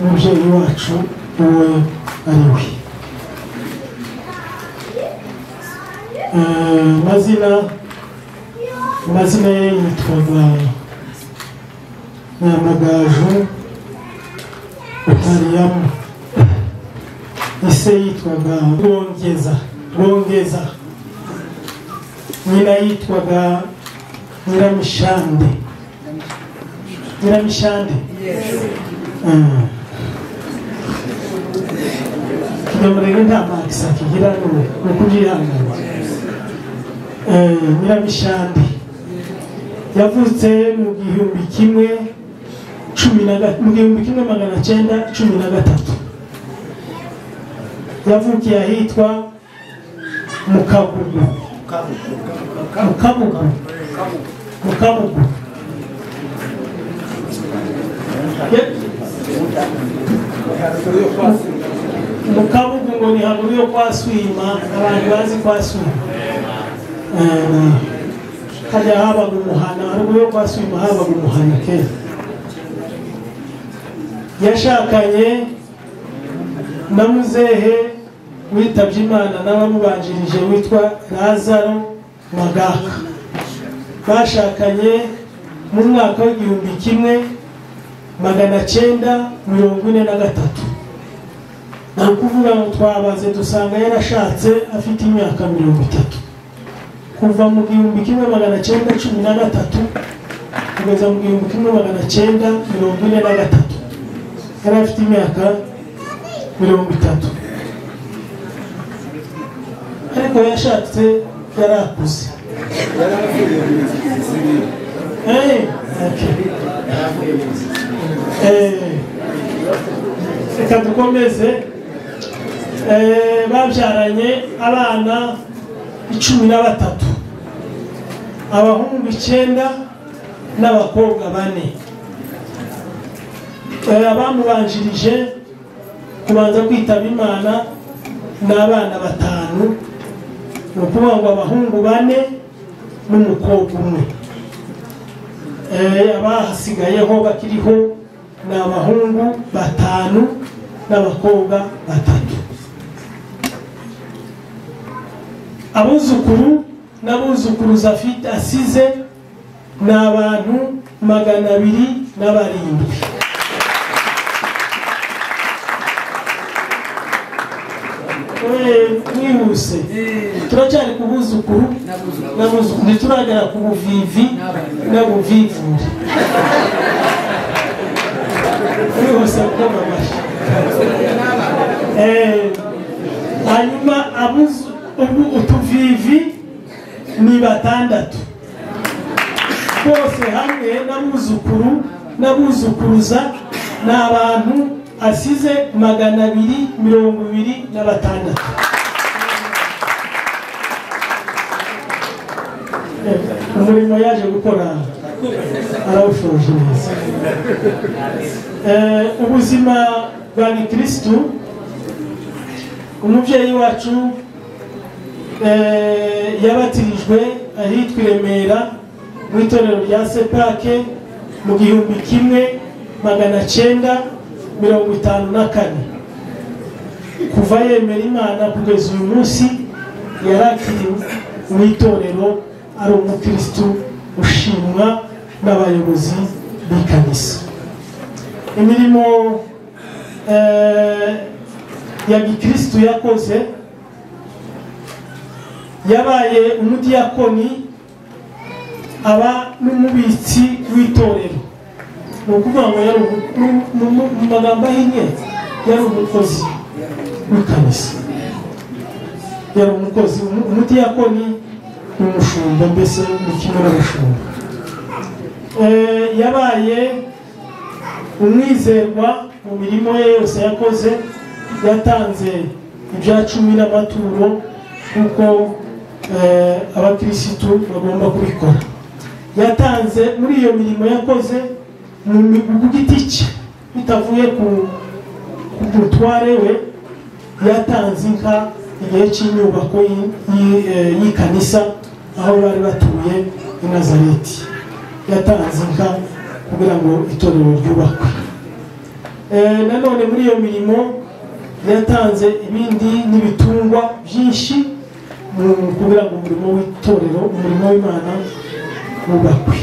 umubyeyi wacu uwe ari we. Amazina ye yitwaga Nyamagaju Utariyamu, ise yitwaga Rwongeza, nyina yitwaga Nyiramishande. Kinyamurenge nta makisa kigira no kujihangana. Nyiramishande yavutse mu 1913. Yavukiye ahitwa Mukabugu. Mukabugu ngo ni haruguru yo kwa Swima, abantu bazi kwa Swima. Hajya habaga umuhana, haruguru yo kwa Swima habaga umuhana kera. Yashakanye na muzehe witabye Imana n'abamubanjirije witwa Lazaro Magaka. Bashakanye mu mwaka wa 1943. Nakuvuga ngo twabaze dusanga yarashatse afite imyaka 30. Kuva mu 1913 kugeza mu 1943 yari afite imyaka 30. Ariko yashatse yarakuze. Reka dukomeze. Babyaranye abana 13, abahungu 9 n'abakobwa 4. Abamubanjirije kubanza kwitaba Imana n'abana 5, ukuvuga ngo abahungu 4 n'umukobwa 1. Abahasigayeho bakiriho n'abahungu 5 n'abakobwa 3. Abuzukuru n'abuzukuruza afite asize n'abantu 207. Mwihuse turacyari kubuzukuru n'abuzukuru, turagera ku buvivi n'abuvivure. Mwihuse koma mashi. Hanyuma utuvivi ni 6 bose hamwe n'abuzukuru n'abuzukuruza n'abantu asize 226. Umurimo yaje gukora arawushoje neza. Ubuzima bwa Kristo, umubyeyi wacu yabatirijwe ahitwa Remera mu itorero rya Sepake mu 1954. Kuva yemera Imana kugeza uyu munsi yarakiri mu itorero, ari umukristo ushimwa n'abayobozi b'ikanisa. Imirimo ya gikristo yakoze, yabaye umudiyakoni, aba n'umubitsi w'itorero. Nukuvuga ngo yari mu magambo ahinnye yari umukozi w'ikanisa, yari umukozi. Umudiyakoni n'umushumba, mbese ni kimwe n'umushumba. Yabaye umwizerwa mu mirimo ye yose yakoze. Yatanze ibya 10 n'amaturo kuko abakirisitu bagomba kubikora. Yatanze muri iyo mirimo yakoze mu giti cye bitavuye ku mutware we. Yatanze inka igihe cy'inyubako y'ikanisa aho bari batuye i Nazareti. Yatanze inka kugira ngo itorero ryubakwe. Nanone muri iyo mirimo yatanze ibindi n'ibitungwa byinshi kugira ngo umurimo w'itorero, umurimo w'Imana wubakwe.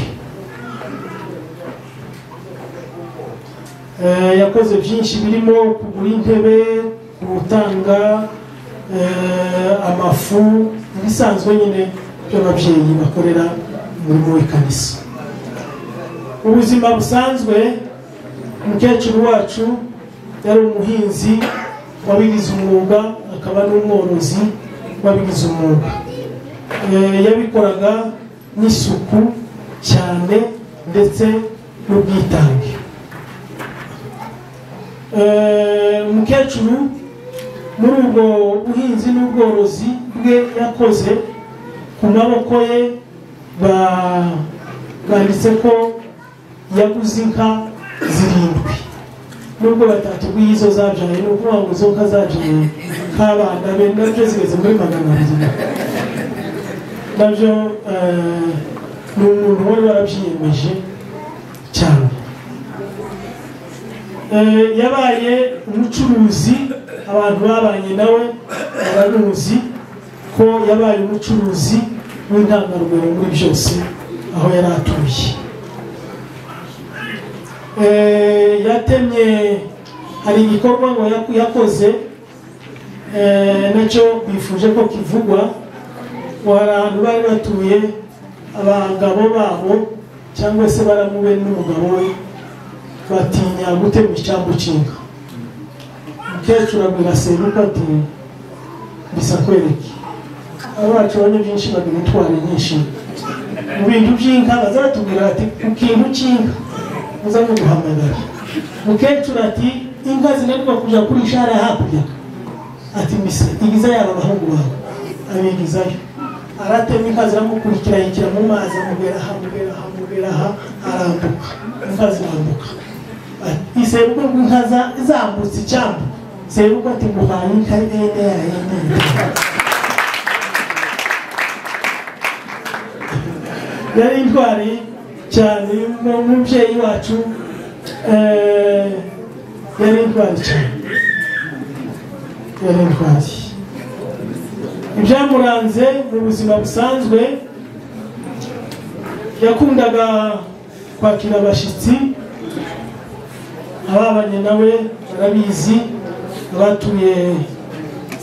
Yakoze byinshi birimo kugura intebe, gutanga amafu, ibisanzwe nyine by'ababyeyi bakorera umurimo w'ikanisa. Ubuzima busanzwe, umukecuru wacu yari umuhinzi wabigize umwuga, akaba n'umworozi wabigize umwuga. Yabikoraga n'isuku cyane ndetse n'ubwitange. Umukecuru muri ubwo buhinzi n'ubworozi bwe yakoze, ku maboko ye banditse ko yaguze inka 7. Nubwo batatubwiye izo zabyaye, ni ukuvuga ngo izo nka zabyaye nk'abana be nabyo zigeze muri 200. Nabyo ni umuntu wari warabyiyemeje cyane. Yabaye umucuruzi, abantu babanye nawe baramuzi ko yabaye umucuruzi w'intangarugero muri byose aho yari atuye. Yatemye, hari igikorwa ngo yakoze nacyo bifuje ko kivugwa. Hari ahantu bari batuye abagabo babo cyangwa se baramube n'umugabo we batinya gutema icyambu cy'inka. Umukecuru abwira seruka ati bisa kwereke abacu bane byinshi bagira intwari nyinshi mu bintu by'inka, bazatubwira ati ku kintu cy'inka muza muguhamagara. Umukecuru ati inka zinanirwa kuja kuri shara hakurya, ati mise igiza yaba abahungu bawe, abigizayo. Aratema inka ziramukurikira, yikira mu mazi, amubera aha arambuka, inka zirambuka. Iseruka ngo inka zambutse icyambu, seruka ati nguhaye inka yene. Yari intwari cyane, umubyeyi wacu yari intwari cyane, yari intwari. Ibyamuranze mu buzima busanzwe, yakundaga kwakira abashyitsi. Ababanye nawe barabizi, abatuye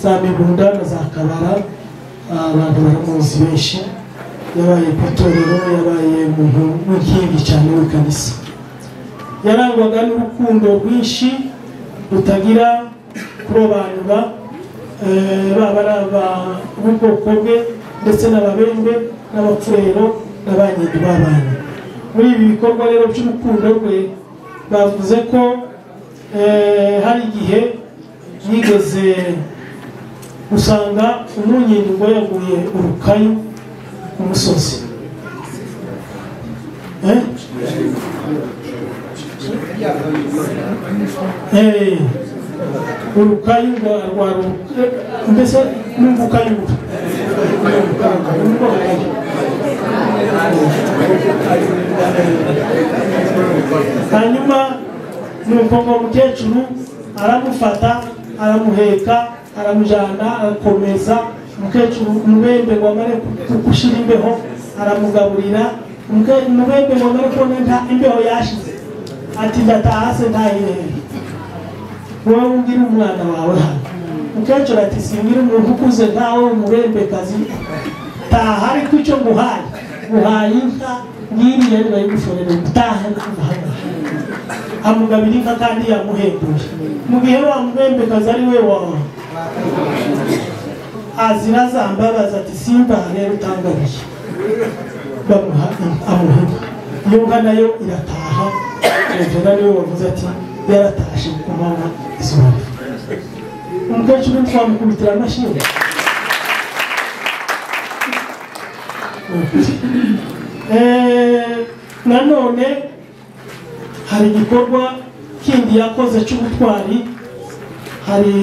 za Mibunda na za Kabara, abantu baramuzi benshi. Yabaye ku itorero, yabaye umuntu w'inkingi cyane w'ikanisa. Yarangwaga n'urukundo rwinshi rutagira kurobanura, baba b'ubwoko bwe ndetse n'ababembe n'abapfurero n'abanyedu b'abana. Muri ibi bikorwa rero by'urukundo rwe, bavuze ko hari igihe yigeze usanga umunyindi ngo yaguye urukayu ku musozi. Urukayu rwa mbese n'ubukayura. Hanyuma nuko ngo umukecuru aramufata, aramuheka, aramujyana, arakomeza. Umukecuru umubembe ngo amare gushira imbeho, aramugaburira. Umubembe ngo amare kubona imbeho yashize, ati ndataha se ntayihere, wowe ubwira umwana wawe hano. Umukecuru ati singira umuntu ukuze nkawe umubembekazi, taha ariko icyo nguhaye, nguhaye inka ngiriye nayigushorere gutaha n'ubuhanga. Amugabira inka kandi yamuhembuye. Mu gihe wa mubembekazi ari we wawe azira zambabaza ati simba rero utangabiye, bamuha amuhema. Iyo nka nayo irataha. Rero niwe wavuze ati yaratashe ku manywa izuba. Umukecuru twamukubitira amashyi. Nanone hari igikorwa kindi yakoze cy'ubutwari. Hari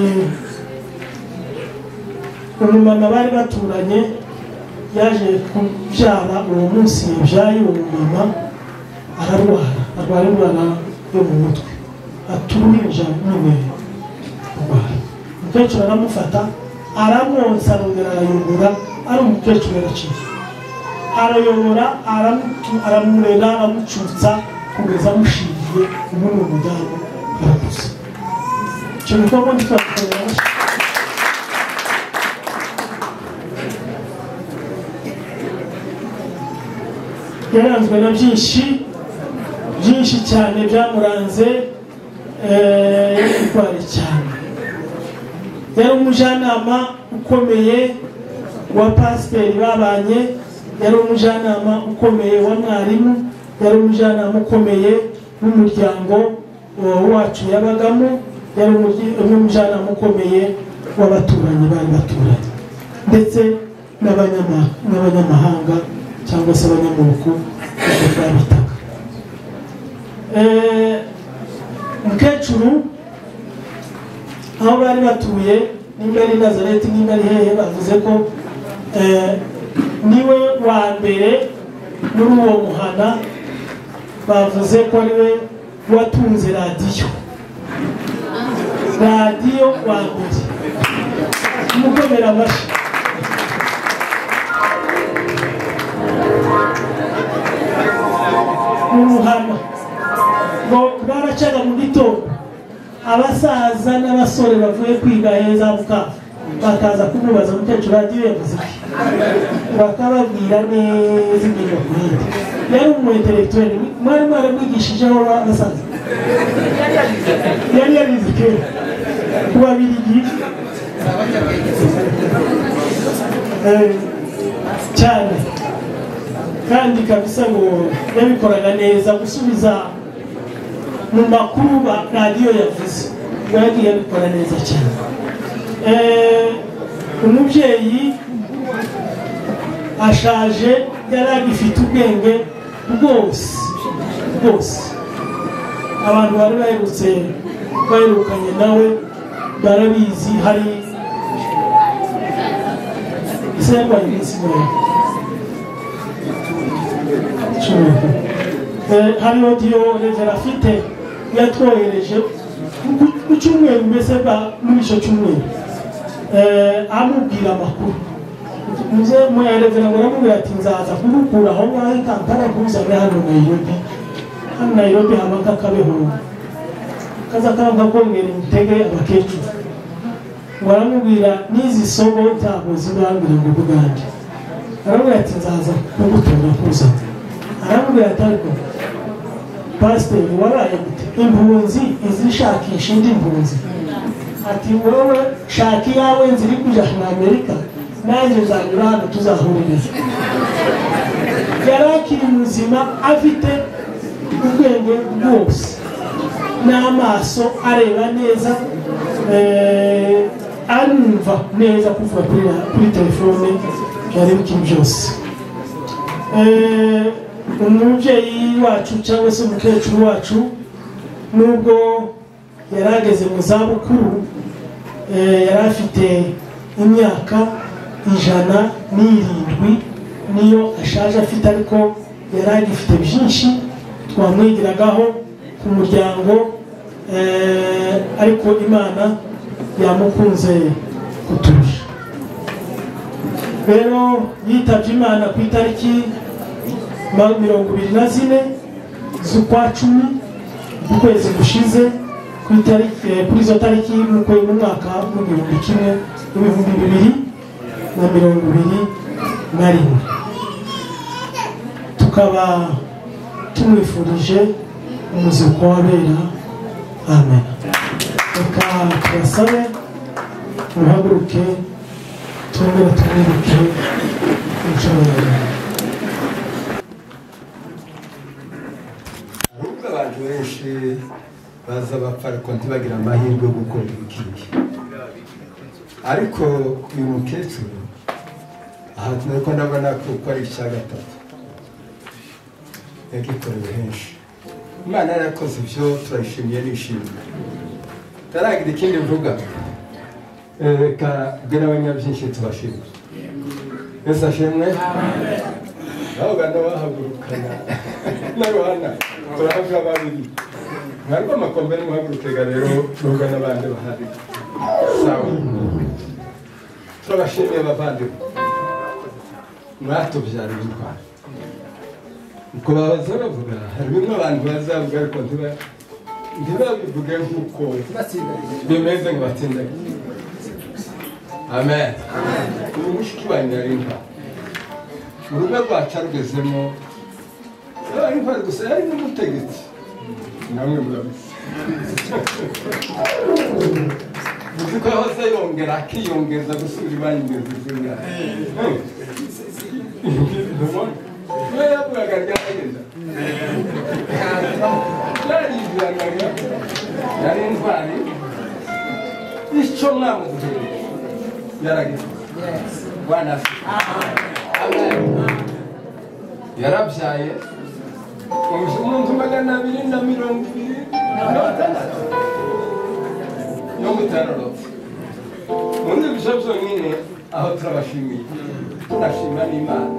umumama bari baturanye yaje kubyara, uwo munsi yabyaye uwo mumama ararwara, arwara indwara yo mu mutwe aturuhinja nyine arwaye umukecuru aramufata aramwonsa arongera arayobora ari umukecuru yaraciye arayobora aramurera aramucutsa kugeza amushiriye ubu ni umudamu arakuze icyo gikorwa ntitwakorera yaranzwe na byinshi cyane byamuranze yitware cyane yari umujyanama ukomeye wa pasiteri babanye yari umujyanama ukomeye wa mwarimu yari umujyanama ukomeye w'umuryango wacu yabagamo yari umujyanama ukomeye w'abaturanyi bari baturanye ndetse n'abanyamahanga cyangwa se abanyamuroko babitaga umukecuru aho bari batuye nimba ari Nazareti nimba ari hehe bavuze ko niwe wa mbere muri uwo muhana bavuze ko ariwe watunze radiyo wa mbere umukomera amashyi mu muhana ngo baracaga mu gitondo abasaza n'abasore bavuye kwiga heza mukavu bakaza kumubaza umukecuru radiyo yavuze iki bakababwira neza ibintu bakwiye yari umu intellectuel mwari mwaramwigishijeho abasaza yari yarize kera ku babirigi cyane kandi kabisa ngo yabikoraga neza gusubiza mu makuru radiyo yavuze yagiye yabikora neza cyane umubyeyi ashaje yari agifite ubwenge bwose abantu bari baherukanye nawe barabizi hari ise yarwaye iminsi hari odiyo revera afite yatwohereje ku cyumweru mbese muri icyo cyumweru amubwira amakuru muze muyarevera ngo aramubwira ati nzaza kumukura aho ngaho i Kampala kuzana hano Nairobi haba kakabeho kaza kanga kongera imutege abakecuru ngo aramubwira n'izi sogo ntabwo zibambira ngo bugande aramubwira ati nzaza kugutora kuzana aramubwira ati ariko pasiteri waraye gute impunzi izishakisha indi mpunzi ati wowe shaka iyawe nziri kuja mu Amerika nanjye nzanyura hano tuzahuririza yari akiri muzima afite ubwenge bwose n'amaso areba neza arumva neza kuvuga kuri telefone yari bikiri byose umubyeyi wacu cyangwa se umukecuru wacu nubwo yari ageze mu zabukuru yari afite imyaka 107 niyo ashaje afite ariko yari agifite byinshi twamwigiragaho ku muryango ariko Imana yamukunze kuturusha rero yitabye Imana ku itariki 24 z'ukwa 10 ukwezi gushize kuri izo tariki mu mwaka w'ibihumbi 2021 tukaba tumwifurije umuzuko w'abera amen reka tubasabe muhaguruke twongere tumwibuke inshuro abantu benshi baza bapfa ariko ntibagira amahirwe yo gukora ikibi ariko uyu mukecuru aha tunako ndabona ko ari icya gatatu yagikoreye henshi Imana yarakoze ibyo turayishimiye nishimye taragira ikindi mvuga reka bwira abanyabyinshi tubashimire Yesu ashimwe aho ganda bahagurukana na Yohana turahabwa babiri ntabwo amakombe n'umuhagurukega rero nubwo n'abandi bahari sawa turabashimiye bavandimwe mwatubyariye u Rwanda uko babaza bavuga hari bimwe abantu bazavuga ariko ntibabivuge nk'uko bimeze ngo batsindage amen uyu mushiki wanyu yari intwari mu rugo rwacu arugezemo yari intwari gusa yari n'umutegetsi namwe murabizi uzi ko yahoze yongera akiyongeza gusubira ibanyongeza izina niyo yavugaga ryagenda yaribwiraga yari intwari icyo mwamuduhere yaragize wanasi yarabyaye umuntu 226 no mutararotse muri ibyo byonyine aho turabashimiye tunashima n'Imana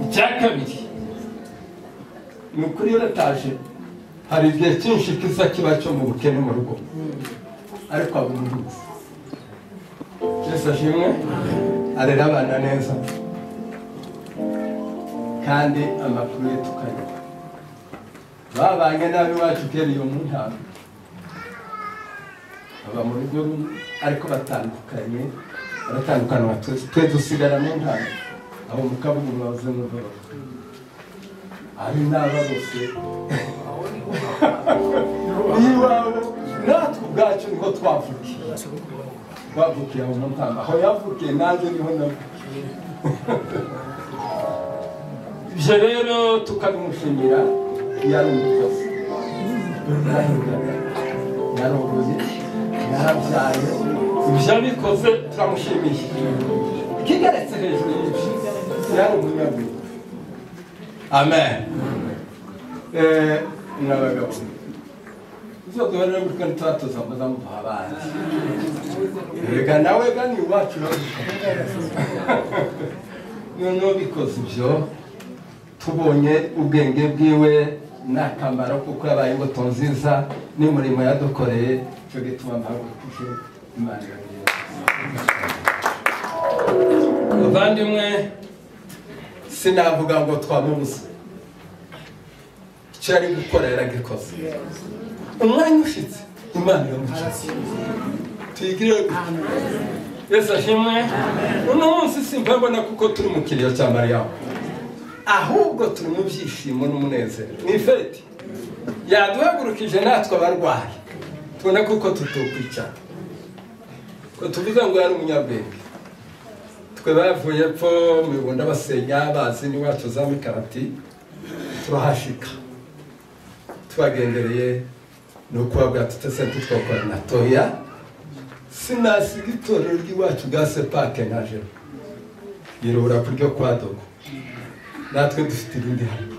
icya kabiri ni ukuri yarataje hari igihe cyinshi kiza kiba cyo mu bukene mu rugo ariko abundi Yesu ashimwe arera abana neza kandi amakuru ye tukayumva babanye nabi wacu kera iyo mu ntara aba mu rugo ariko baratandukana twe dusigara mu ntara abo mu kabugu bavuze n'ubwo ari n'aba bose iwabo natwe ubwacu niko twavukiye aho mu ntara aho yavukiye nanjye niho navukiye ibyo rero tukabimushimira yari umukozi yarogoye yarabyaye ibyo abikoze turamushimiye kigeretse hejuru y'ibyo yari umunyabwenge amen n'abagabo ibyo duhorera muri kandi twatoza muzamuvaha abandi reka nawe gani iwacu noneho bikoze ibyo tubonye ubwenge bwiwe n'akamaro kuko yabaye imbuto nziza n'umurimo yadukoreye cyo gituma mpagurukije Imana iragira abavandimwe sinavuga ngo twamubuze icyo yari gukora yaragikoze umwanya ushitse Imana iramushitse tuyigire Yesu ashimwe uno munsi simpabona kuko turi mu kiriyo cya Mariyamu ahubwo turi mu byishimo n'umunezero ni feti yaduhagurukije natwe abarwayi tubona kuko tutokwicara ko tuvuga ngo yari umunyabwenge twe bavuye epfo mibunda basenya bazi n'iwacu za Mikarati turahashika tubagendereye ni ukubabwira tutesente twakora na toya sinasiga itorero ry'iwacu bwa sepake nkaje yirubura kuryo kwa dogo natwe dufite ibindi hano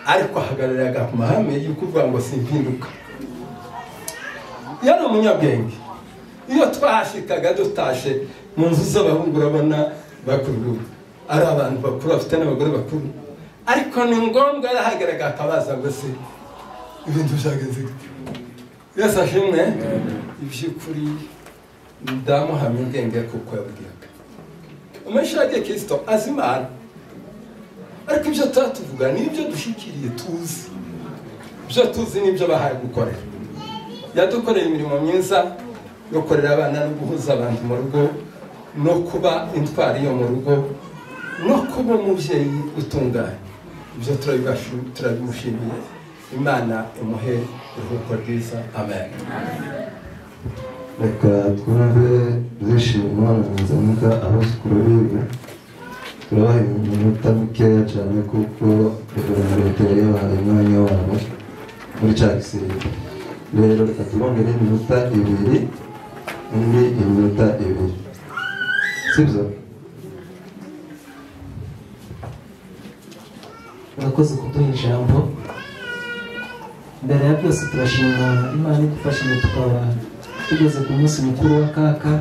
ariko ahagarariraga ku mahame y'uko uvuga ngo simpinduka yari umunyabwenge iyo twahashikaga dutashe mu nzu z'abahungu urabona bakuru ari abantu bakuru bafite n'abagore bakuru ariko ni ngombwa yarahagaraga akabaza ngo se ibintu byagenze gute Yesu ashimwe iby'ukuri ndamuhamya ubwenge kuko yabwiraga amashage Kristo azimana ariko ibyo tuvuga ni ibyo dushikiriye tuzi ibyo tuzi n'ibyo bahaye gukorera yadukoreye imirimo myiza yo korera abana no guhuza abantu mu rugo no kuba intwari yo mu rugo no kuba umubyeyi utunganye ibyo turabimushimiye Imana imuhe iruhuko ryiza amen reka twumve zishima nzamuka abasukuru biga turabaha iminota mikeya cyane kuko reverend yabahaye umwanya wabo muri cya gisirikare rero reka tubongere iminota 2 undi iminota 2 sibyo murakoze kuduha ijambo mbere ya byose turashima Imana idufashije tukaba tugeze ku munsi mukuru wa kaka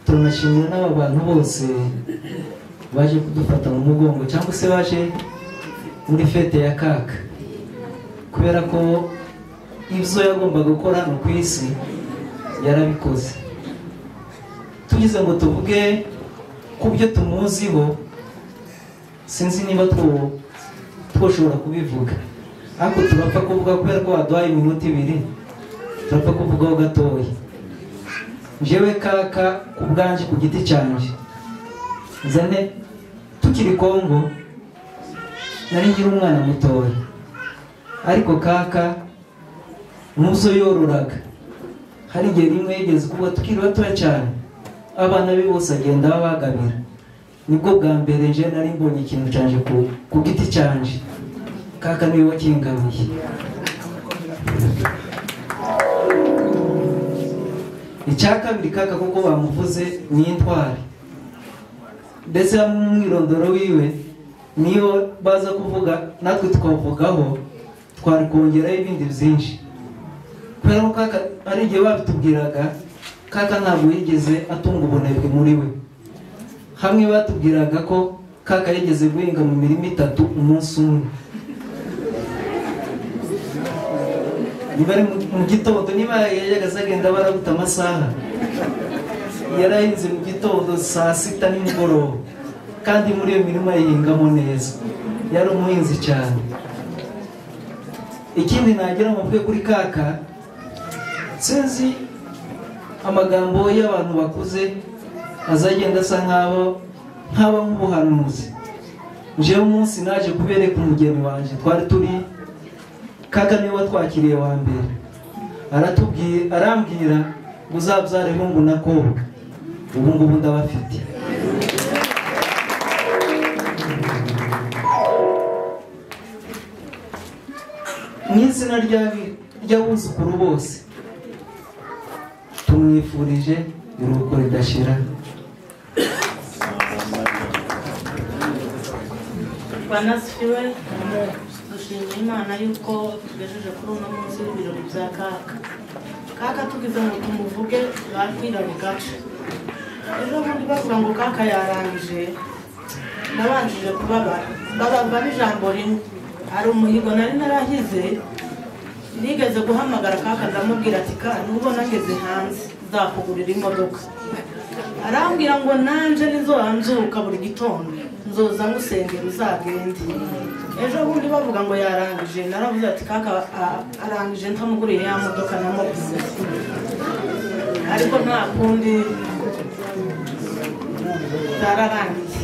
tunashimira n'aba bantu bose baje kudufata mu mugongo cyangwa se baje muri fete ya kaka, kubera ko ibyo yagombaga gukora hano ku isi yarabikoze. Tugize ngo tuvuge ku byo tumuziho, sinzi niba twoshobora kubivuga, ariko turapfa kuvuga kubera ko waduhaye iminota 2, turapfa kuvugaho gatoya. Njyewe kaka ku bwanjye ku giti cyanjye nzane tukiri Kongo nari ngira umwana mutoya, ariko kaka muzo yororaga. Hari igihe rimwe yigeze kuba tukiri batoya cyane, abana be bose agenda babagabira. Nibwo bwa mbere nje nari mbonye ikintu cyanje ku giti cyanje, kaka niwe wakingabiye. Icya kabiri, kaka kuko bamuvuze ni intwari, ndetse mu mwirondoro wiwe niyo baza kuvuga natwe tukavugaho, twari kongeraho ibindi byinshi. Kubera ko kaka ari igihe babitubwiraga, kaka ntabwo yigeze atunga ubunebwe muri we. Hamwe batubwiraga ko kaka yigeze guhinga mu mirima 3 umunsi umwe. Niba ari mu gitondo, niba yajyaga agenda barabuta amasaha, yarahinze mu gitondo saa 6 nimugoroba, kandi muri iyo mirima yihingamo neza. Yari umuhinzi cyane. Ikindi nagira mu bwe kuri kaka, sinzi amagambo y'abantu bakuze azagenda asa nk'aba nk'ubuhanuzi. Njewe umunsi naje kubereka umugeni wanje, twari turi, kaka niwe watwakiriye wa mbere, arambwira ngo uzabyare hungu na kobwa. Ubu ngubu ndabafite. Mu izina ry'abuzukuru bose tumwifurije iruhuko ridashira. Banasifiwe, dushimira Imana yuko tugejeje kuri uno munsi w'ibirori bya kaka. Kaka tugize ngo tumuvuge batwira bigace. Ejo bundi bavuga ngo kaka yarangije, nabanjije bababwa n'ijambo rimwe. Hari umuhigo nari narahize, nigeze guhamagara kaka ndamubwira ati nubona ngeze hanze nzakugurira imodoka. Arambwira ngo nanje nizohanzuka buri gitondo nzoza ngusengera uzagende. Ejo bundi bavuga ngo yarangije, naravuze ati kaka arangije ntamuguriye ya modoka namubwiye, ariko nta kundi zararangiye.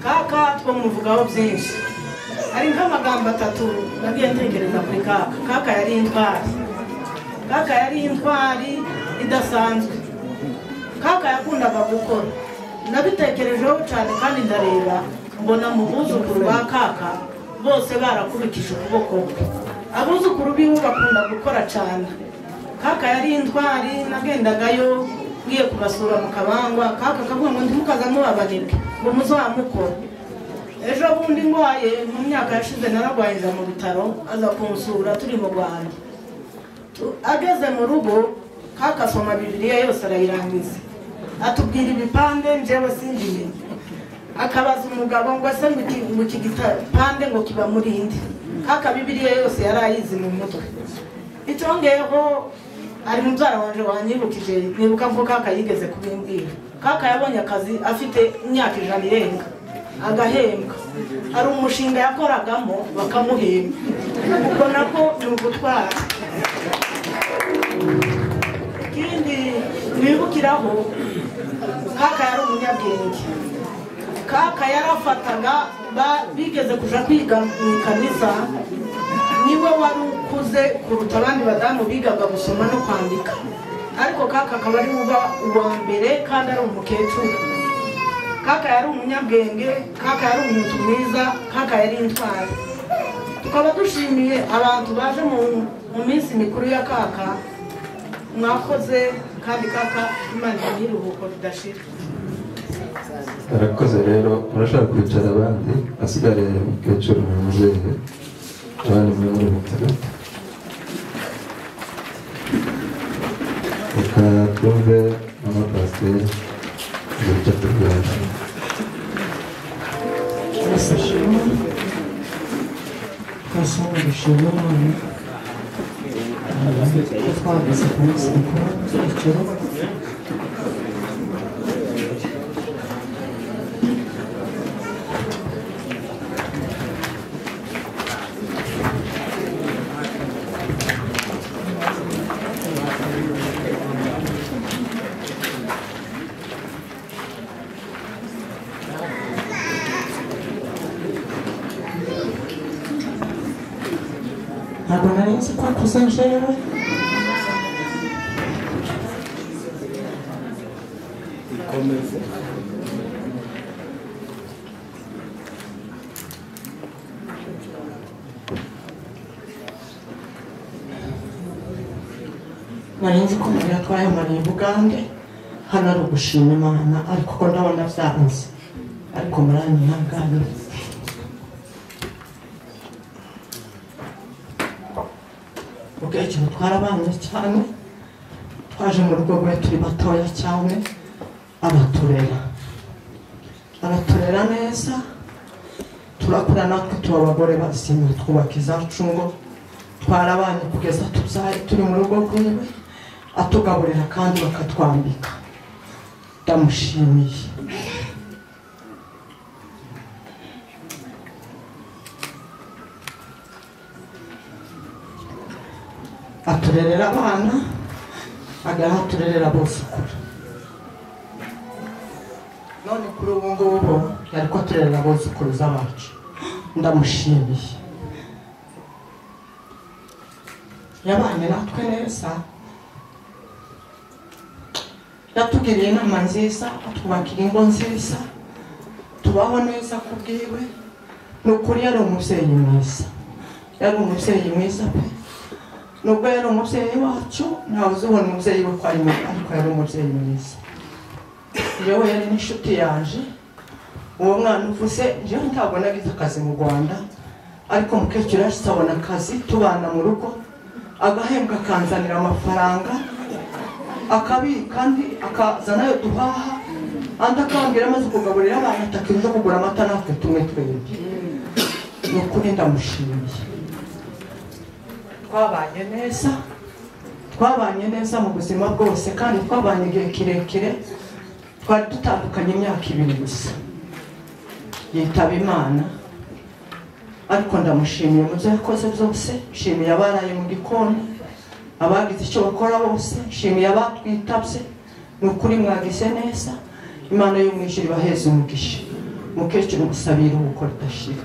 Kaka twamuvugaho byinshi, ari nk'amagambo 3 nagiye ntekereza kuri kaka. Kaka yari intwari, kaka yari intwari idasanzwe. Kaka yakundaga gukora, nabitekerejeho cyane kandi ndareba mbona mu buzukuru ba kaka bose barakubikije ukuboko kwe. Abuzukuru biwe bakunda gukora cyane. Kaka yari intwari, nagendagayo ngiye kubasura mu Kabangwa, kaka akavuga ngo ndimukaza mubabanirwe ngo muzamukora. Ejo bundi ngwaye mu myaka yashize naragwayira mu bitaro, aza kumusura turi mu Rwanda. Ageze mu rugo, kaka soma Bibiliya yose arayirangiza, atubwira ibipande njyewe sinjye. Akabaza umugabo ngo ase mu kigipande ngo kiba muri indi. Kaka Bibiliya yose yarayizi mu mutwe. Icyongeyeho ari mubyara wanje wanyibukije, nibuka ko kaka yigeze kubimbwira. Kaka yabonye akazi afite imyaka 100 irenga, agahembwa. Ari umushinga yakoragamo bakamuhemba. Ubwo nako ni ugutwara. Ikindi nibukiraho, kaka yari umunyabwenge. Kaka yarafataga, bigeze kuja kwiga mu kanisa, niwe wari ukuze kuruta abandi badamu bigaga gusoma no kwandika, ariko kaka akaba ari uwa mbere kandi ari umukecuru. Kaka yari umunyabwenge, kaka yari umuntu mwiza, kaka yari intwari. Tukaba dushimiye abantu baje mu minsi mikuru ya kaka. Mwakoze kandi kaka Imana iruhuko ridashira. Arakoze rero, murashaka kwicara abandi, asigare umukecuru n'umuzehe, abandi muri bitaro. Reka twumve mama pasiteri ibyo tubwira. twese dushima Imana ko twageze ku munsi mukuru w'Icyiciro. Ntabwo nari nzi ko akuze njyewe. Nari nzi ko Mariya twayamariye i Bugande hano ari ugushima Imana ariko ko ndabona byanze ariko muranyihanganira. Ikintu twarabanye cyane twaje mu rugo rwe turi batoya cyane araturera neza turakura natwe tuba abagore bazima twubaka izacu ngo twarabanye kugeza tubyaye turi mu rugo rwiwe atugaburira kandi bakatwambika ndamushimiye. Aturerera abana agaha aturerera abuzukuru none kuri ubu ngubu yariko aturerera abuzukuruza bacu ndamushimiye. Yabanye natwe neza yatugiriye inama nziza atwubakira ingo nziza tubaho neza kubwiwe. Ni ukuri yari umubyeyi mwiza pe. Nubwo yari umubyeyi wacu ntawe uzubona umubyeyi we ko ari mubi ariko yari umubyeyi mwiza. Yewe yari n'inshuti yaje. Uwo mwana uvuze njyewe ntabwo nagize akazi mu Rwanda ariko mukecuru yahise abona akazi tubana mu rugo agahembwa akanzanira amafaranga akabika andi akazana ayo duhaha andi akambwira amaze kugaburira abana atakirinda kugura amata natwe tumwe twembi. Ni ukuri ndamushimiye. Twabanye neza mu buzima bwose kandi twabanye igihe kirekire twari dutandukanye imyaka 2 gusa. Yitaba Imana ariko ndamushimiye mu byo yakoze byose. Nshimiye abaraye mu gikoni abagize icyo bakora bose. Nshimiye abatwitabye. Ni ukuri mwagize neza. Imana yo mu ijuru ibaheze umugisha. Mukecuru musabira uko ridashira.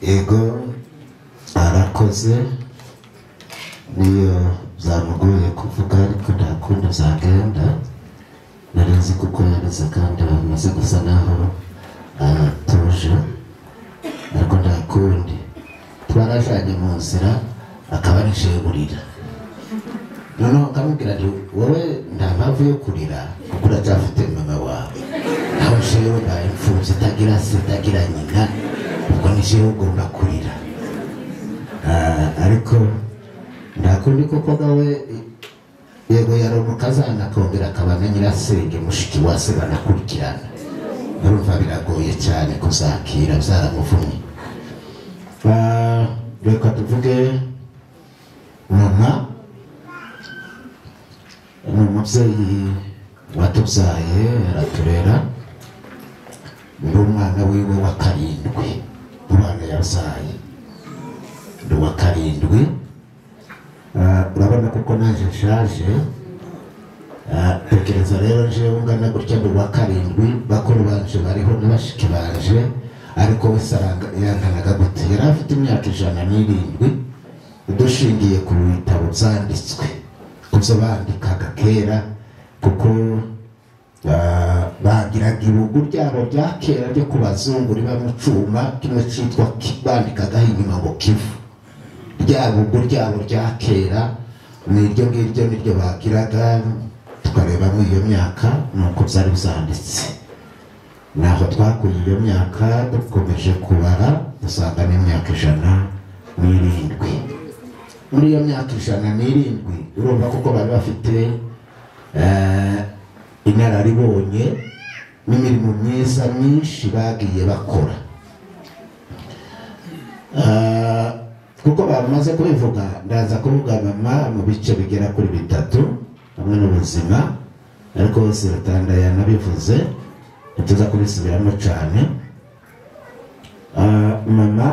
Ego arakoze niyo byamugoye kuvuga ariko nta kundi byagenda. Nari nzi kuko yareze kandi bamaze gusa naho atuje ariko nta kundi. Twarajanye mu nzira akaba arisheburira noneho akamubwira ati wowe nta mpamvu yo kurira kuko uracyafite mama wawe naho shewe mbaye imfubyi itagira se itagira nyina ubwo nishewe ugomba kurira. Ariko nta kundi kuko nawe yego yari umukazana akongera akaba na nyirasenge mushiki wa se banakurikirana. Urumva biragoye cyane kuzakira byaramuvumye. Reka tuvuge mama ni umubyeyi watubyaye araturera. Ndi umwana wiwe wa 7 mu bana yabyaye ndi wa 7. Urabona kuko naje nshaje. Tekereza rero njewe ungana gutya ndi wa 7 bakuru banje bariho n'abashiki banje ariko wese yanganaga gute. Yari afite imyaka 107 dushingiye ku bitabo byanditswe kubyo bandikaga kera kuko bagiraga ibugu ryabo rya kera ryo ku bazungu riba mu cuma kimwe cyitwa bandikagaho inyuma ngo Kivu. Rya bugu ryabo rya kera niryo ngiryo niryo bagiraga tukareba muri iyo myaka nuko byari byanditse. Naho twakuye iyo myaka dukomeje kubara dusanga n'imyaka 107. Muri iyo myaka 107 urumva kuko bari bafite inararibonye n'imirimo myiza myinshi bagiye bakora. Kuko bamaze kubivuga, ndaza kuvuga mama mu bice bigera kuri 3 hamwe n'ubuzima, ariko bose batanda yanabivuze tuza kubisubiramo cyane. Mama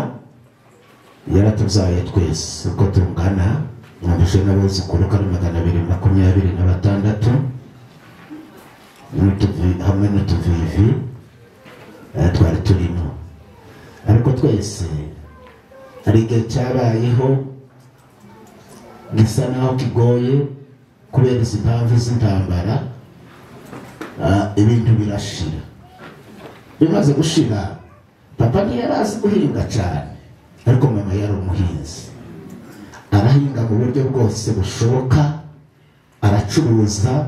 yaratubyaye twese uko tungana, mwambishe n'abuzukuru kari 226 hamwe n'utuvivi twari turimo, ariko twese hari igihe cyabayeho gisa naho kigoye kubera izi mpamvu z'intambara. Ibintu birashira, bimaze gushira. Papa ntiyari azi guhinga cyane, ariko mama yari umuhinzi, arahinga mu buryo bwose bushoboka, aracuruza,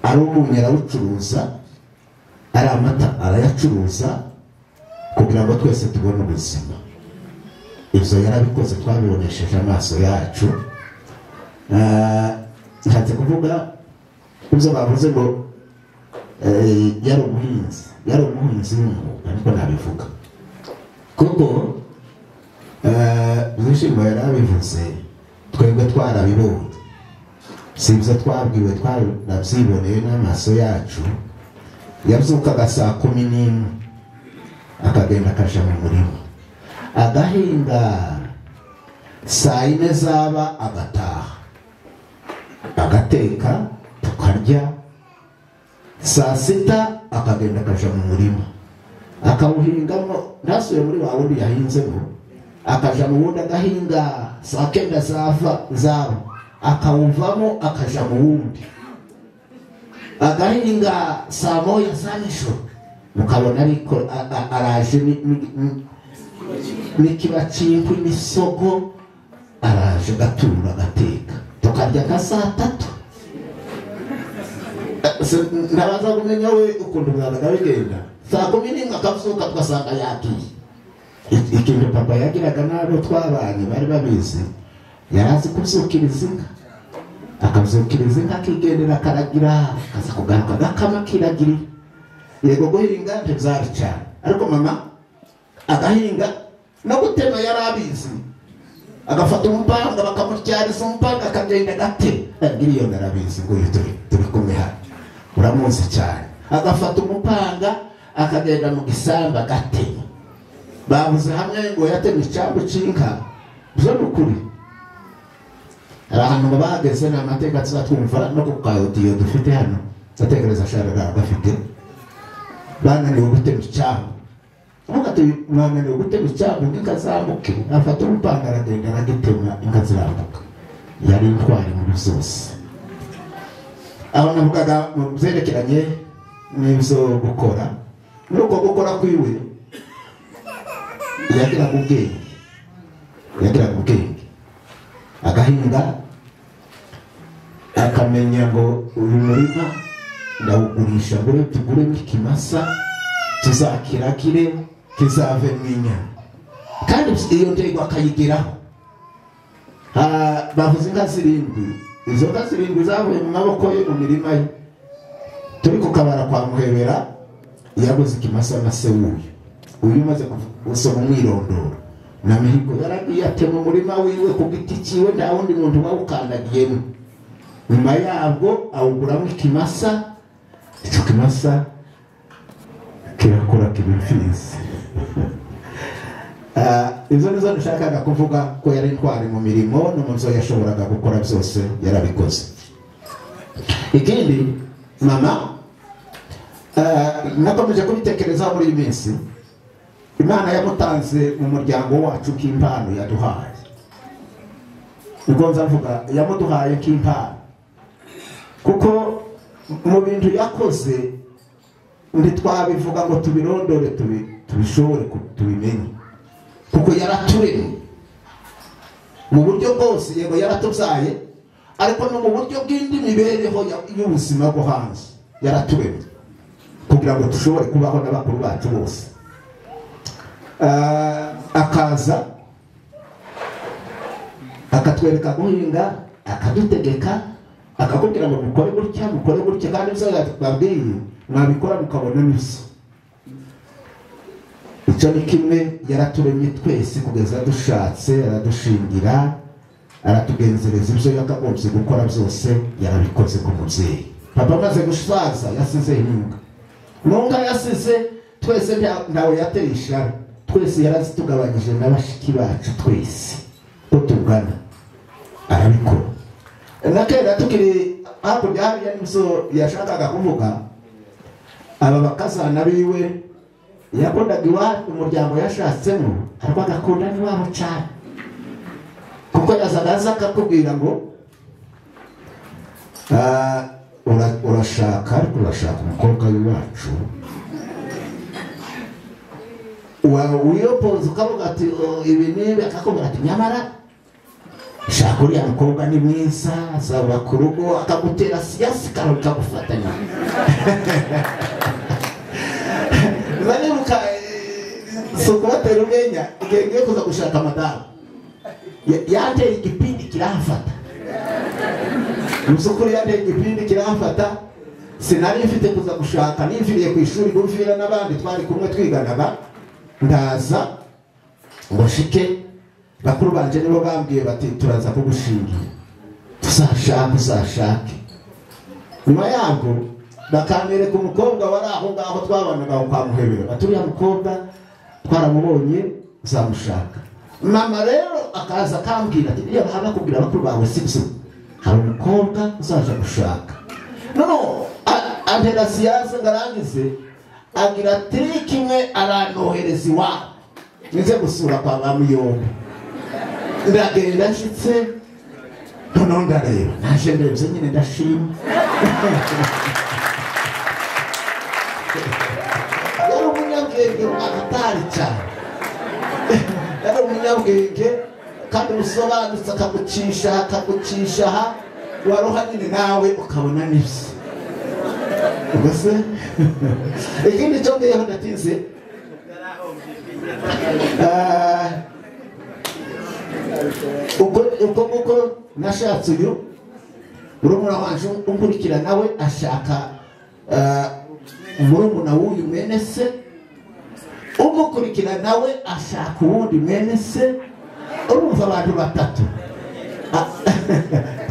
ari umunyu arawucuruza, ari amata arayacuruza, kugira ngo twese tubone ubuzima. Ibyo yarabikoze, twabibonesheje amaso yacu. Nshatse kuvuga ibyo bavuze ngo yari umuhinzi w'umwuga, ariko nabivuga kuko byishimo yarabivuze, twebwe twarabibonye, si ibyo twabwiwe, twarabyiboneye n'amaso yacu. Yabyukaga saa 11 akagenda akaja mu murima, agahinga, saa 4 zaba agataha, agateka tukarya, saa 6 akagenda akaja mu murima akawuhingamo, ntasuye muri wa wundi yahinzemo, akaja mu wundi agahinga, saa 9 zaba akawuvamo akaja mu wundi, agahinga saa 1 za nijoro, mukabona ariko araje n'ikiba cy'inkwi n'isogo, araje gatura agateka, tukarya ka saa 3. Ndabaza kumenya we ukuntu bwabaga bigenda. Saa 11 akavuka tugasanga yagiye. Ikintu papa yagiraga n'abo twabanye bari babizi, yarazi kubyukiriza inka, akabyukiriza inka akigendera akaragira, akaza kugaruka agakama kiragirira. Yego guhinga ntibyari cyane, ariko mama agahinga no gutema yarabizi, agafata umupanga bakamutyariza umupanga akagenda gate, ngiriyo narabizi ngo turi kumwe hano, uramuzi cyane. Agafata umupanga akagenda mu gisamba gatema, babuze hamwe ngo yatema icyambu cy'inka. Byo n'ukuri ahantu bageze n'amateka tuzatwumva no ku kayodiyo dufite hano, zatekereza sharara bafite bananiwe gutema icyambu. Umugati mwananiwe gutema icyambu inka zamuke, afata umupanga aragenda aragitema inka zirambuka. Yari intwari muri zose. Aho navugaga mu byerekeranye n'ibyo gukora, nuko gukora kwiwe yagiraga ubwenge, agahinga, akamenya ngo uyu murima ndawugurisha ngo tuguremo ikimasa tuzakiragire kizavemo inyama, kandi iyo ntego akayigeraho. Bavuze inka 7, izo nka 7 zavuye mu maboko ye mu mirima ye. Turi ku kabara kwa Muhebera, yaguze ikimasa na se uyu maze gusoma umwirondoro na mihigo, yaragiye atema umurima wiwe ku giti kiwe, nta wundi muntu wawukandagiyemo. Nyuma yabwo awuguramo ikimasa, icyo kimasa kirakura kibimfizi. Izo nizo nshakaga kuvuga ko yari intwari mu mirimo no mu byo yashoboraga gukora byose yarabikoze. Ikindi mama nakomeje kubitekerezaho muri iyi minsi, Imana yamutanze mu muryango wacu k'impano yaduhaye. Ubwo nzavuga yamuduhaye k'impano, kuko mu bintu yakoze ntitwabivuga ngo tubirondore tubishobore tubimenye, kuko yaraturemye mu buryo bwose. Yego yaratubyaye, ariko no mu buryo bw'indi mibereho y'ubuzima bwo hanze yaraturemye kugira ngo dushobore kubaho n'abakuru bacu bose. Akaza akatwereka guhinga, akadutegeka, akakubwira ngo mukore gutya, kandi ibyo babwiye mwabikora mukabona n'isi. Icyo ni kimwe, yaraturemye twese kugeza dushatse, aradushingira, aratugenzereza ibyo yakagombye gukora byose, yarabikoze ku mubyeyi. Papa amaze gusaza yasize inka, nunga yasize twese ntawe yateye ishara, twese yarazitugabanyije n'abashiki bacu twese ko tungana, arabikora. Na kera tukiri hakurya hariya n'ibyo yashakaga kuvuga, aba bakazana biwe yakundaga iwabo umuryango yashatsemo, ariko agakunda n'iwabo cyane, kuko yazaga aza akakubwira ngo urashaka, ariko urashaka umukobwa w'iwacu, wiyopoza ukavuga ati ibi nibi, akakubwira ati nyamara shaka uriya mukobwa ni mwiza, azaba ku rugo, akagutera siyasi kagufatanya. Baribuka sukubatera umenya igihe ngiye kuza gushaka madamu, yateye igipindi kirahafata, umusukuru yateye igipindi kirahafata, sinari mfite kuza gushaka, niviriye ku ishuri gumvira n'abandi twari kumwe twiganaga, ndaza ngo shike, bakuru banje nibo bambwiye bati turaza kugushingira, uzashake. Nyuma yabwo bakamwereka umukobwa wari aho ngaho twabanaga kwa Muhebero, bati uriya mukobwa twaramubonye uzamushaka. Mama rero akaza akambwira ati niyo haba kubwira bakuru bawe sibyo, hari umukobwa uzaje gushaka. No, antera siyaza ngarangize, agira triki imwe aranohereza iwabo, nize gusura kwa Bamuyombo. Ndagenda nshitse, noneho ndareba, naje ndebye nyine ndashima. Yari umunyabwenge agatari cyane, yari umunyabwenge kandi usobanutse, akagucisha aha, waroha nyine nawe ukabona n'ibyo. Ubwo se ikindi cyo ngeyeho ndatinze, uko nguko nashatse uyu murumuna wanje umkurikira, nawe ashaka murumuna w'uyu mwene se, umukurikira nawe ashaka uwundi mwene se, urumva abantu batatu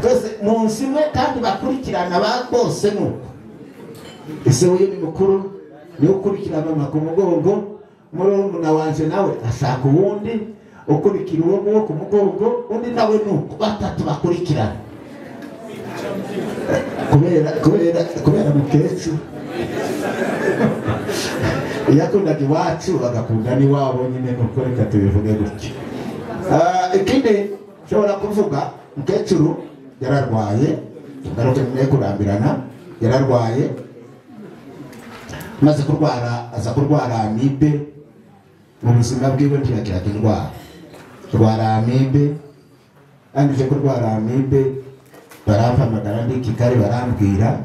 twese munsi imwe kandi bakurikirana bose. Nuko ese uyu ni mukuru, niwe ukurikira mama ku mugongo, murumuna wanje nawe ashaka uwundi ukurikira uwo nguwo ku mugongo, undi nawe nuko batatu bakurikirana, kubera mukecuru yakundaga iwacu agakunda n'iwabo nyine, nuko reka tubivuge gutyo. Ikindi nshobora kuvuga, mukecuru yararwaye, ingaruka nyine kurambirana, yararwaye, maze kurwara, aza kurwara amibe. Mu buzima bwiwe ntiyagiraga indwara, kurwara amibe, andije kurwara amibe, barampamagara ndi Kigali barambwira,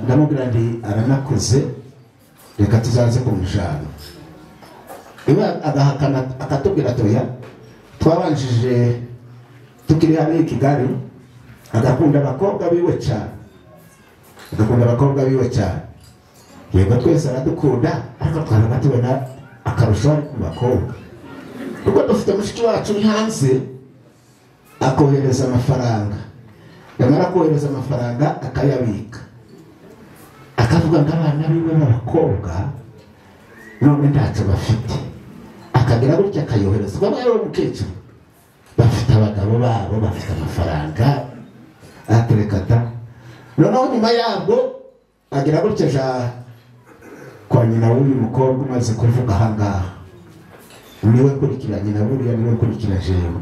ndamubwira ndi aranakuze, reka tuzaze kumujana. Iwe agahakana akatubwira toya, twabanjije tukiri hano i Kigali, agakunda abakobwa biwe cyane, yego twese aradukunda, ariko twaraga tubona akarusho ari ku bakobwa. Kuko dufite mushiki wacu uri hanze, akohereza amafaranga, yamara kohereza amafaranga akayabika, akavuga ngo abana biwe b'abakobwa none ntacyo bafite, akagira gutya akayohereza. Baba rero mukecuru bafite abagabo babo, bafite amafaranga, aterekata. Noneho nyuma yabwo agira gutya kwa nyina w'uyu mukobwa umaze kuvuga ahangaha, niwe kurikira nyina buriya, niwe kurikira jewe,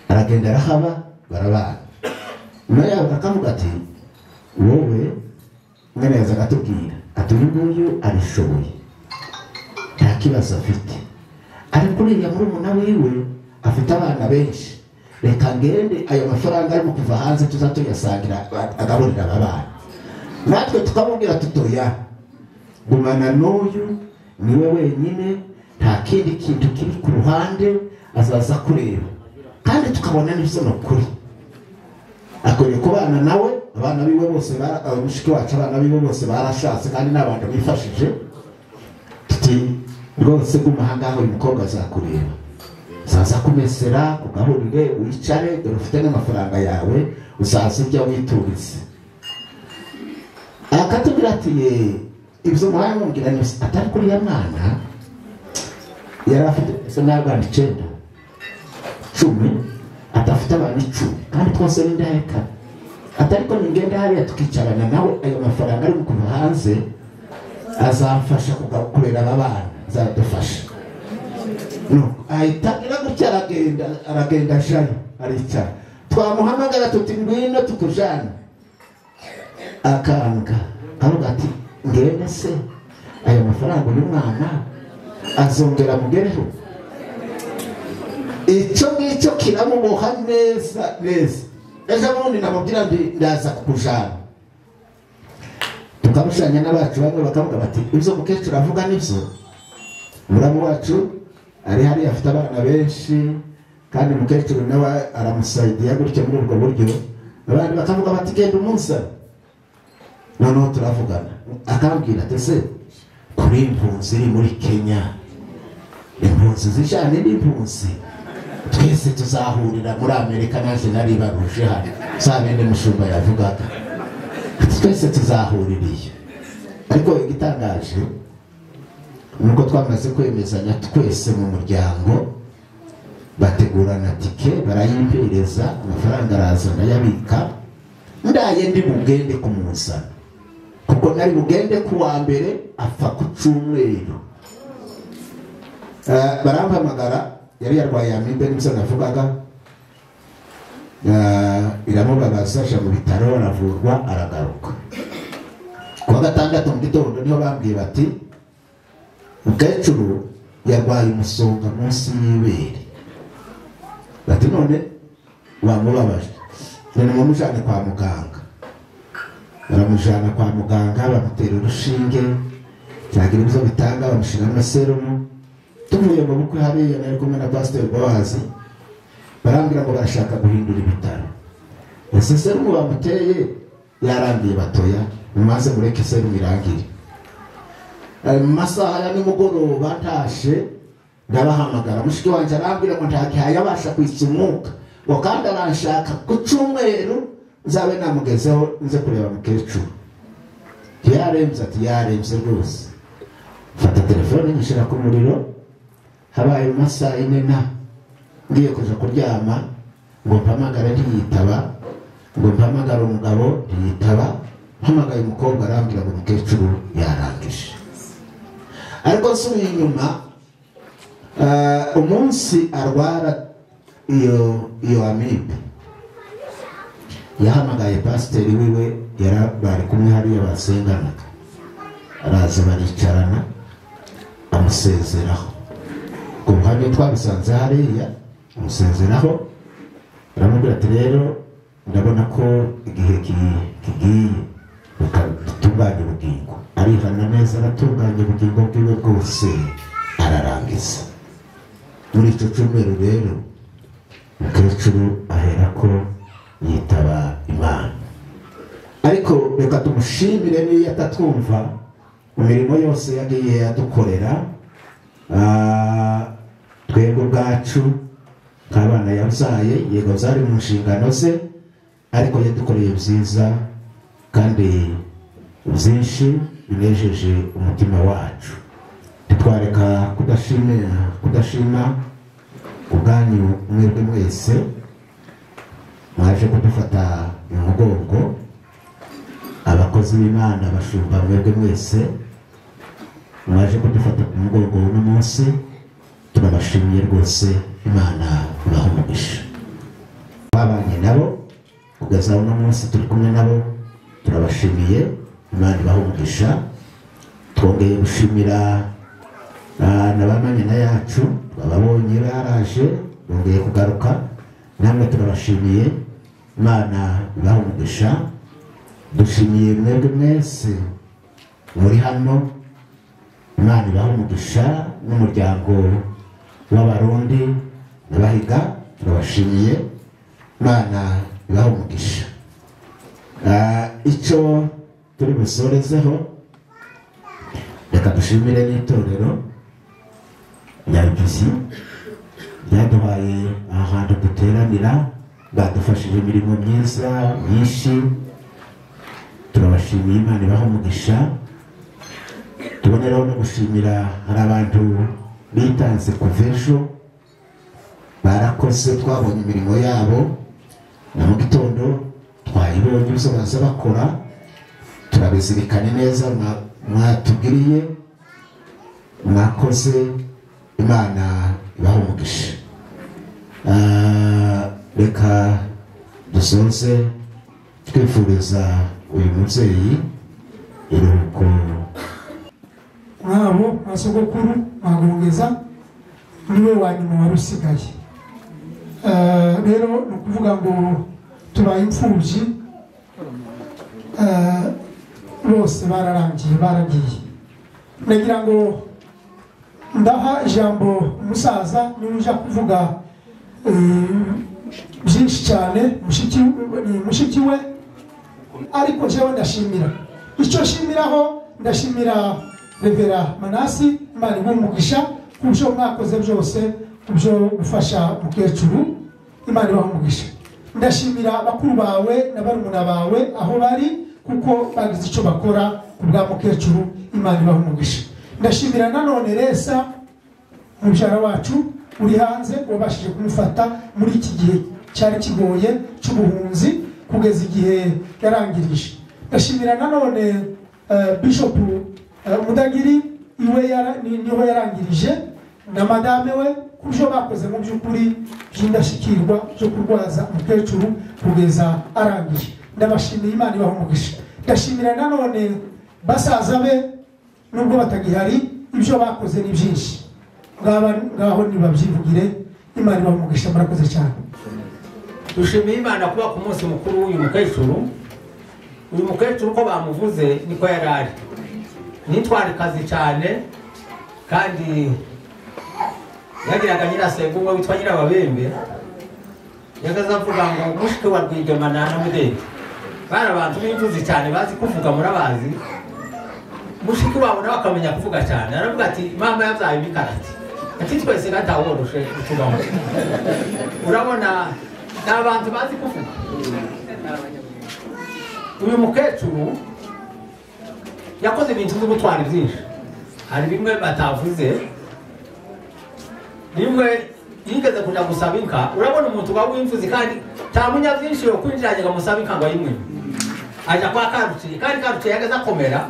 aragenda arahaba, barabana. Nyuma yabo akavuga ati wowe mwene yaza akatubwira ati uyu nguyu abishoboye, nta kibazo afite, ariko uriya murumuna wiwe afite abana benshi, reka ngende ayo mafaranga arimo kuva hanze tuzatuyasangira agaburira aba bana. Natwe tukamubwira tutoya, gumana n'uyu, niwe wenyine, nta kindi kintu kiri ku ruhande, azaza kureba, kandi tukabona n'ibyo nukuri. akwiriye kubana nawe. Abana biwe bose mushiki wacu abana biwe bose barashatse kandi n'abantu bifashije. Tuti rwose guma ahangaha uyu mukobwa azakureba, uzaza kumesera kugahurire wicare, dore ufite n'amafaranga yawe uzaza ujya witurize. Akatubwira ati ibyo muhaye mubwira ni atari kuri ya mwana yari afite n'abana 9 10, atafite abana 10 kandi twose n'indaheka. Atari ko ningenda hariya tukicarana nawe, ayo mafaranga ari kuva hanze azamfasha kugakurera aba bana, azadufasha. No, ahitagira gutya aragenda jana aricara. Twamuhamagara tuti ngwino tukujana, akanga avuga ati ngende se ayo mafaranga y'umwana azongera mugereho. Icyo ngicyo kiramuboha neza neza. Ejo bundi namubwira ndaza kukujana, tukamushanya n'abacu bamwe bakavuga bati ibyo mukecuru avuga nibyo. Muramu wacu ari hari afite abana benshi kandi mukecuru nawe aramusaidiya gutyo muri ubwo buryo. Abandi bakavuga bati genda umunsi. Noneho turavugana, akambwira ati se kuri impunzi iri muri Kenya, impunzi zijyanye n'impunzi, twese tuzahurira muri Amerika. Naje nari baruje hano sabende mushumba yavugaga twese tuzahurira iyo. Ariko igitangaje nuko twamaze kwemezanya twese mu muryango, bategurana tike barayimpereza, amafaranga araza ndayabika, ndaye ndi bugende kumusana kuko nari bugende kuwa mbere apfa ku cyumweru. Barampamagara, yari yarwaye amibe n'ibyo navugaga, iramubabaza aje mu bitaro aravurwa aragaruka. Kuwa gatandatu mu gitondo niho bambwiye bati mukecuru yarwaye umusonga munsi y'ibere, bati none wamubabaje, none mumujane kwa muganga. Baramujana kwa muganga, bamutera urushinge, cyagira ibyo bitanga, bamushiramo serumu. Tuvuye mu bukwe hariya nari kumwe na Pastor Boazi, barambwira ngo barashaka guhindura ibitaro. Ese serumu bamuteye yarangiye batoya, mumaze mureke serumu irangire. Mu masaha ya nimugoroba ntashe ndabahamagara, mushiki wanje arambwira ngo ntakihaye abasha kwitsumuka, ngo kandi aranshaka ku cyumweru nzabe namugezeho nze kureba mukecuru. Yaremze ati yaremze rwose. Fata telefone nyishira ku muriro, habaye amasaha 4 ngiye kuja kuryama, ngo mpamagara ntiyitaba, ngo mpamagara umugabo ntiyitaba, mpamagaye umukobwa arambwira ngo mukecuru yarangije. Ariko subiye inyuma, umunsi arwara iyo amibe, yahamagaye pasiteri wiwe, bari kumwe hariya basenganaga, araza baricarana amusezeraho. Ku ruhande twabisanze hariya amusezeraho, aramubwira ati rero ndabona ko igihe kigiye ukatunganya ubugingo. Arihana neza, aratunganya ubugingo bwiwe bwose ararangiza. Muri icyo cyumweru rero mukecuru aherako yitaba Imana. Ariko reka tumushimire niyo atatwumva mu mirimo yose yagiye yadukorera. Twebwe ubwacu nk'abana yabyaye, yego zari mu nshingano ze, ariko yadukoreye byiza kandi byinshi binejeje umutima wacu. Titwareka kudashima ubwanyu mwebwe mwese mwaje kudufata mu mugongo, abakozi b'Imana, abashumba mwebwe mwese mwaje kudufata ku mugongo uno munsi. Turabashimiye rwose, Imana ibahe umugisha. Babanye nabo kugeza uno munsi turi kumwe nabo, turabashimiye, Imana ibahe umugisha. Twongeye gushimira n'abamanyana yacu, bababonye baraje bongeye kugaruka, namwe turabashimiye, Imana ibahe umugisha. Dushimiye mwebwe mwese muri hano, Imana ibahe umugisha. N'umuryango w'Abarundi n'Abahiga turabashimiye, Imana ibahe umugisha. icyo turi busorezeho reka dushimire n'itorero rya UPC ryaduhaye ahantu duteranira, badufashije imirimo myiza myinshi, turabashimiye, Imana ibaha umugisha. Tuboneraho no gushimira hari abantu bitanze kuva ejo, barakoze, twabonye imirimo yabo na mu gitondo twayibonye ibyo baza bakora, turabizirikane neza, mwatubwiriye, mwakoze, Imana ibaha umugisha. Reka dusoze twifuriza uyu mubyeyi iruhuko. mwabo masogokuru magongeza niwe wa nyuma wari usigaye. Rero ni ukuvuga ngo tubaye imfubyi, bose bararangiye baragiye. Nagira ngo ndaha ijambo umusaza niwe ujya kuvuga byinshi cyane, mushiki we, ariko jewe ndashimira, icyo nshimiraho ndashimira Revera Manasi, Imana imuhe umugisha ku byo mwakoze byose, ku byo gufasha mukecuru, Imana ibahe umugisha. Ndashimira bakuru bawe na barumuna bawe aho bari, kuko bagize icyo bakora ku bwa mukecuru, Imana ibahe umugisha. Ndashimira nanone Resa mubyara wacu uri hanze, wabashije kumufata muri iki gihe cyari kigoye cy'ubuhunzi kugeza igihe yarangirije. Ndashimira nanone Bishop Mudagiri, iwe niho yarangirije, na madame we ku byo bakoze mu by'ukuri by'indashyikirwa byo kurwaza umukecuru kugeza arangije. Ndabashimiye, Imana ibahe umugisha. Ndashimira nanone basaza be, nubwo batagihari, ibyo bakoze ni byinshi, ngaho nibabyivugire, Imana ibahe umugisha. Murakoze cyane. Dushimiye Imana kuba ku munsi mukuru w'uyu mukecuru. Uyu mukecuru uko bamuvuze niko yari ari, nitwarikazi cyane, kandi yagiraga nyirasenge umwe witwa Nyirababembe, yagaza avuga ngo mushike wa Rwigema na Mudende bari abantu b'imvuzi cyane, bazi kuvuga, murabazi. Mushiki wabo nawe akamenya kuvuga cyane, aravuga ati mama yabyaye ibikarati, ati twese gataworoshe utubamo. Urabona ni abantu bazi kuvuga. Uyu mukecuru yakoze ibintu by'ubutwari byinshi, hari bimwe batavuze. Rimwe yigeze kujya gusaba inka, urabona umuntu uba w'imvuzi kandi nta munyabyinshi yo kwinjiranye ngo musabe inka ngo ayimwe, ajya kwa Karuciye, kandi Karuciye yageze akomera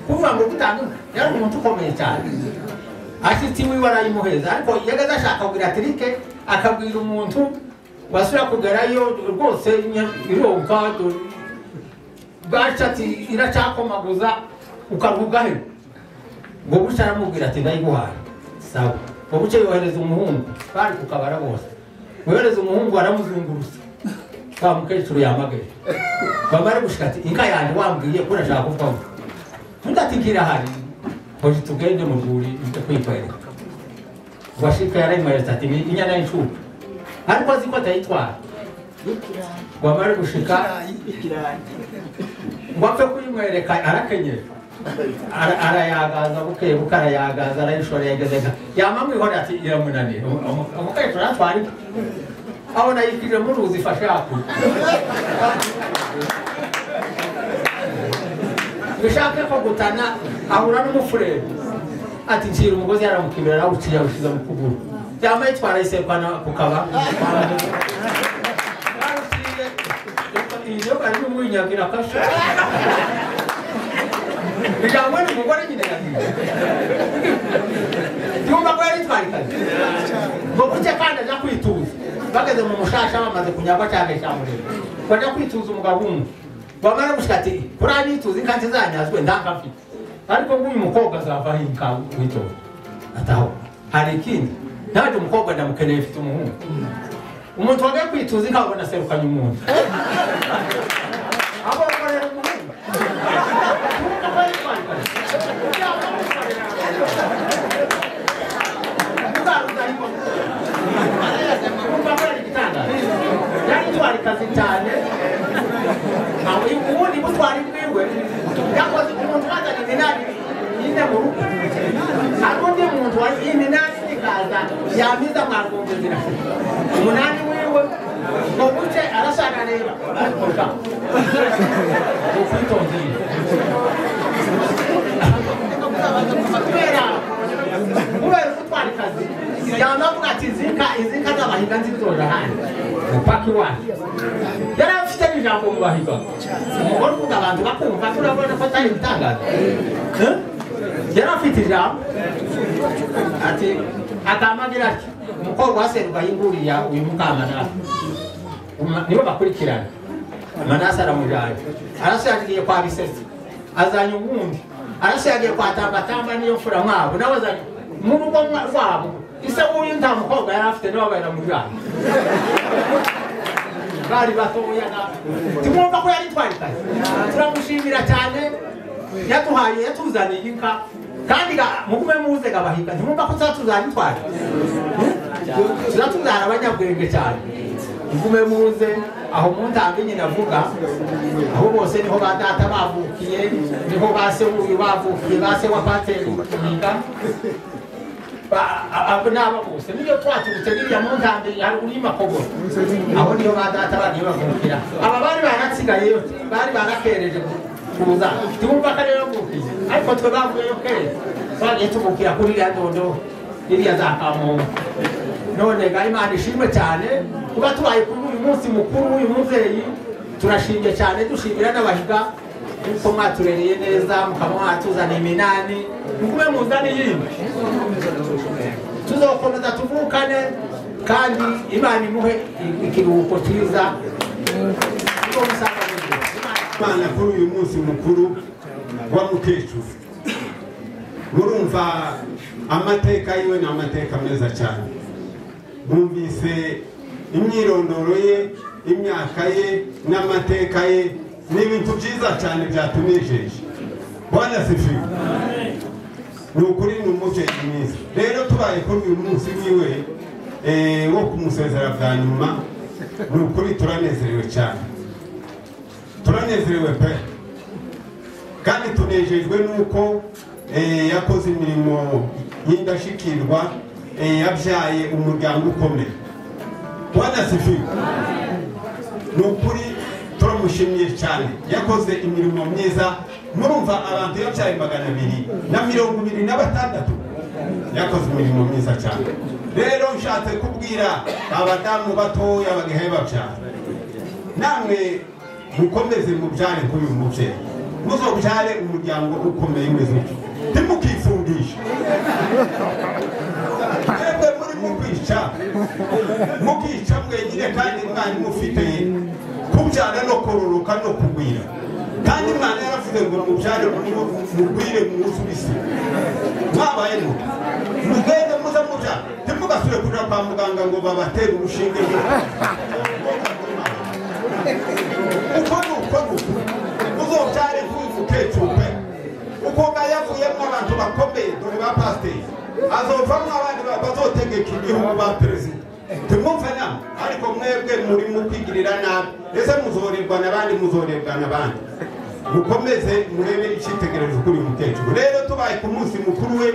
kuvuga ngo gutanga inka, yari umuntu ukomeye cyane. Ashyitsi wiwe arayimuheza, ariko yageze ashaka kugira atirike, akabwira umuntu wasubira kugerayo rwose ironka bwaca ati iracyakomaguza ukaruhuga he, ngo buca aramubwira ati ndayiguhaye. Sawa, ngo buce yohereza umuhungu, bari ku kabara bose, yohereza umuhungu aramuzungurusa, kwa mukecuru yamagaye, bamara gushika ati inka yanjye wambwiye ko urashaka kuvamo, mudatikira hari hoje tugende mu rwuri ite kwikwereka. Washika yarayimuhereza ati ni inyana y'incuke, ariko azi ko atayitwara. Bamara gushika ngo apfe kuyimwereka, arakenyera, arayagaza bukeye buke, arayagaza, arayishora, yagezeka yamamwihora ati iramunaniye. Umukecuru aratwara inka, abona yikirije mu ruzi ifashe hakurya, bishake ko gutana, ahura n'umufurere ati ncira umugozi, yaramukibira, arawuciye awushiza mu kuguru, yama yitwara yisekwana ku kaba. Iyo bari n'umwinyagira kasha bijamwe n'umugore nyine yagiye yumva ko yari twarikaze ngo buke kandi aja kwituza. Bageze mu mushasha bamaze kunyagwa cyane cyamurebe, bajya kwituza umugabo umwe, bamara gushika ati kuranyituza inka zanyazwe ndanga mfite, ariko nguyu mukobwa azava hinka witoza ataho. Hari ikindi ntaje umukobwa ndamukeneye, mfite umuhungu. Umuntu wagiye kwituza inka abona serukanye umuntu, abo bakorera umuhungu yari twarikazi cyane, wari iminani ikaza yamiza mwarwumve zirafite umunani wiwe ngo buce arashaka reba arikoka ukwitonzeye kubera gutwara ikazi yanavuga ati izinka z'abahiga nzizoja hano mupaka iwacu yari afite n'ijambo mu bahiga umugore uvuga abantu bakumva turabona ko atari ibitangaza yari afite ijambo ati atamagira ati umukobwa wa seruka yinguriya uyu mukamanasi nibo bakurikirana manasi aramujyanye arashagiye kwa bisesi azanye ubundi arashagiye kwa tambatamba niyo mfura mwabo nawe azanye mu rugo rwabo ise w'uyu nta mukobwa yari afite niwe baramujyanye bari batoya tumwumva ko yari itwara ikazi turamushimira cyane yaduhaye yatuzaniye inka kandi mugume muze gabahiga ntimwumva ko tuzatuzana itwara tuzatuzana abanyabwenge cyane mugume muze aho muntambi nyine avuga aho bose niho ba data bavukiye niho ba se w'uyu bavukiye ba se wa pateri yiga n'aba bose niyo twaturutse biriya muntambi hari urima kogora aho niyo ba data bagiye bavukira aba bari baratsigaye bari barakereje kuza tumva ko rero mukiye ariko twe bavuyeyo kera twagiye tuvukira kuri iriya ndondo iriya za kamuntu none ga Imana ishimwe cyane kuba tubaye kuri uyu munsi mukuru w'uyu muvyeyi turashimye cyane dushimira n'abahiga kuko mwaturereye neza mukaba mwatuzana iminani mukume muzane yindi tuzokomeza tuvukane kandi Imana imuhe ikiruhuko cyiza Imana kuri uyu munsi mukuru wa mukecuru murumva amateka yiwe ni amateka meza cyane mwumvise imyirondoro ye imyaka ye n'amateka ye ni ibintu byiza cyane byatunejeje Bwana sifiwe ni ukuri ni umuvyeyi mwiza rero tubaye kuri uyu munsi wiwe wo kumusezera bwa nyuma ni ukuri turanezerewe cyane turanezerewe pe kandi tunejejwe nuko yakoze imirimo y'indashikirwa yabyaye umuryango ukomeye Bwana sifiwe ni ukuri turamushimiye cyane yakoze imirimo myiza murumva abantu yabyaye 226 yakoze imirimo myiza cyane rero nshatse kubwira abadamu batoya bagihe babyara namwe mukomeze mubyare kuri uyu muvyeyi muzobyare umuryango ukomeye umeze uko ntimukifungishe mwebwe muri mukica mwenyine kandi mwari mufite kubyara no kororoka no kugwira kandi Imana yaravuze ngo mubyare mugwire mwuzubise mwabaye muto mugende muza mubyara ntimugasubire kuja kwa muganga ngo babatere urushinge uko uzobyare kuri mukecuru pe uko yavuyemo abantu bakomeye dore ba pasiteri azovamo abandi bazotegeka igihugu ba perezida tumumve nama ariko mwebwe muri mukwigirira nabi ese muzorebwa n'abandi muzorebwa n'abandi mukomeze murebe icyitegererezo kuri uyu mukecuru rero tubaye ku munsi mukuru we